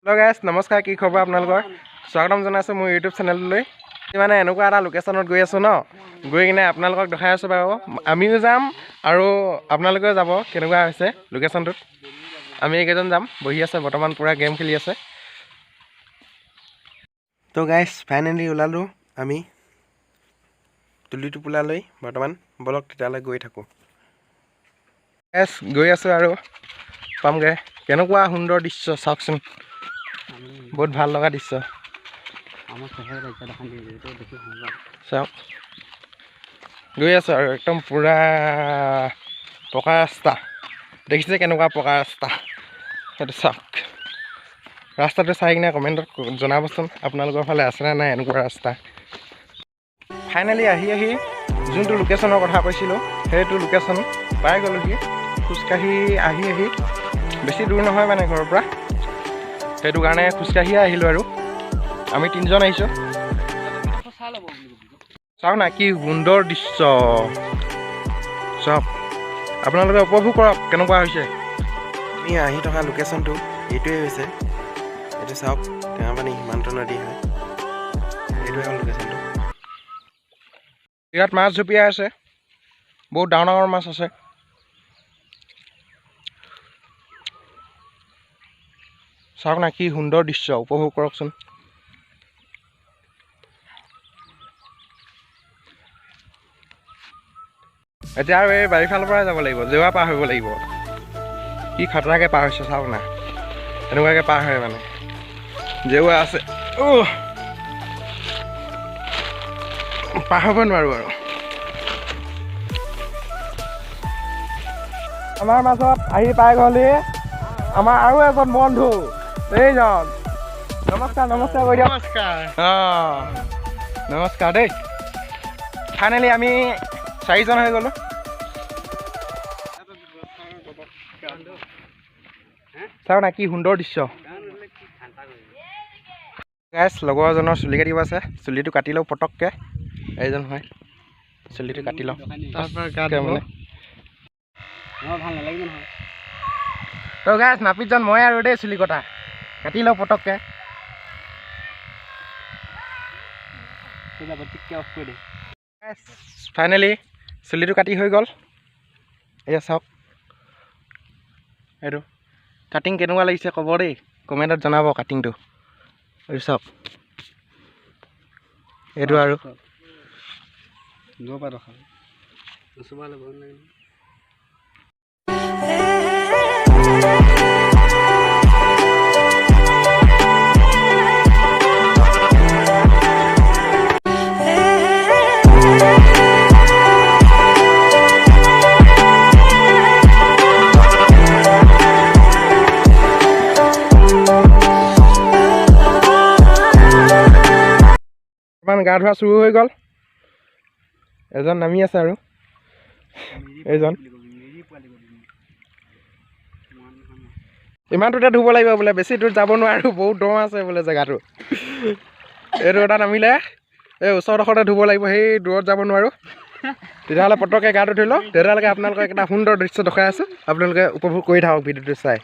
hello' গাইছ নমস্কাৰ কি খবৰ আপোনালোকৰ স্বাগতম জনাইছোঁ মোৰ ইউটিউব চেনেললৈ মানে এনেকুৱা এটা লোকেশ্যনত গৈ আছোঁ ন গৈ কিনে আপোনালোকক দেখাই আছোঁ বাৰু আমিও যাম আৰু আপোনালোকেও যাব কেনেকুৱা হৈছে লোকেশ্যনটোত আমি এইকেইজন যাম বহি আছে বৰ্তমান পূৰা গেম খেলি আছে তো গাইছ ফাইনেলি ওলালোঁ আমি তুলি টোপোলালৈ বৰ্তমান বলক তেতিয়ালৈ গৈ থাকোঁ গাইছ গৈ আছোঁ আৰু পামগৈ কেনেকুৱা সুন্দৰ দৃশ্য চাওকচোন বহুত ভাল লগা দৃশ্য চাওক গৈ আছোঁ আৰু একদম পূৰা পকা ৰাস্তা দেখিছে কেনেকুৱা পকা ৰাস্তা সেইটো চাওক ৰাস্তাটো চাই কিনে কমেণ্টত জনাবচোন আপোনালোকৰ ফালে আছেনে নাই এনেকুৱা ৰাস্তা ফাইনেলি আহি যোনটো লোকেশ্যনৰ কথা কৈছিলোঁ সেইটো লোকেশ্যন পাই গ'লোহি খোজকাঢ়ি আহি বেছি দূৰ নহয় মানে ঘৰৰ পৰা সেইটো কাৰণে খোজকাঢ়িয়ে আহিলোঁ আৰু আমি তিনিজন আহিছোঁ চাওক না কি সুন্দৰ দৃশ্য চাওক আপোনালোকে উপভোগ কৰক কেনেকুৱা হৈছে আমি আহি থকা লোকেশ্যনটো এইটোৱে হৈছে এইটো চাওক টেঙাপানী সীমান্ত নদী হয় এইটোৱে হ'ল লোকেশ্যনটো ইয়াত মাছ জঁপিয়াই আছে বহুত ডাঙৰ ডাঙৰ মাছ আছে চাওক না কি সুন্দৰ দৃশ্য উপভোগ কৰকচোন এতিয়া আৰু এই বাৰীফালৰ পৰাই যাব লাগিব জেৱা পাৰ হ'ব লাগিব কি খাতৰাকৈ পাৰ হৈছে চাওক না এনেকুৱাকৈ পাৰ হয় মানে জেৱা আছে পাৰ হ'ব নোৱাৰোঁ আৰু আমাৰ মাজত আহি পাই গ'লি আমাৰ আৰু এজন বন্ধু এইজন নমস্কাৰ কৰি দিয়ক নমস্কাৰ দেই ফাইনেলি আমি 4জন হৈ গ'লোঁ চাওক না কি সুন্দৰ দৃশ্য গাইছ লগৰ এজনৰ চুলি কাটিব আছে চুলিটো কাটি লওঁ পটককৈ এইজন হয় চুলিটো কাটি লওঁ মানে তো গাইছ নাপিতজন মই আৰু দেই চুলি কটা কাটি লওঁ পটককৈ ফাইনেলি চুলিটো কাটি হৈ গ'ল এয়া চাওক এইটো কাটিং কেনেকুৱা লাগিছে ক'ব দেই কমেণ্টত জনাব কাটিংটো এইটো চাওক এইটো আৰু গা ধোৱা চুৰ হৈ গ'ল এজন নামি আছে আৰু এইজন ইমানটোতে ধুব লাগিব বোলে বেছি দূৰ যাব নোৱাৰোঁ বহুত দ আছে বোলে জেগাটো এইটো এটা নামিলে এই ওচৰডোখৰতে ধুব লাগিব সেই দূৰত যাব নোৱাৰোঁ তেতিয়াহ'লে পটককৈ গাটো ধুই লওঁ তেতিয়ালৈকে আপোনালোকক এটা সুন্দৰ দৃশ্য দেখাই আছোঁ আপোনালোকে উপভোগ কৰি থাকক ভিডিঅ'টো চাই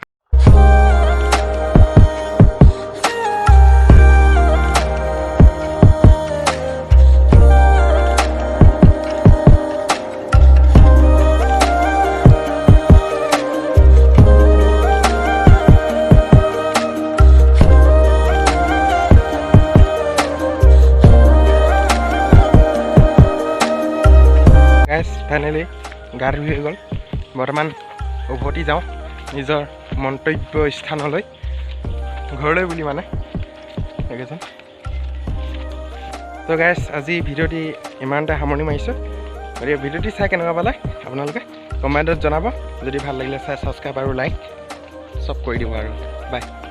ফাইনেলি গা ধুই হৈ গ'ল বৰ্তমান উভতি যাওঁ নিজৰ মন্তব্য স্থানলৈ ঘৰলৈ বুলি মানে একেজন তো গাইছ আজি ভিডিঅ'টি ইমানতে সামৰণি মাৰিছোঁ গতিকে ভিডিঅ'টি চাই কেনেকুৱা পালে আপোনালোকে কমেণ্টত জনাব যদি ভাল লাগিলে চাই ছাবস্ক্ৰাইব আৰু লাইক চব কৰি দিব আৰু বাই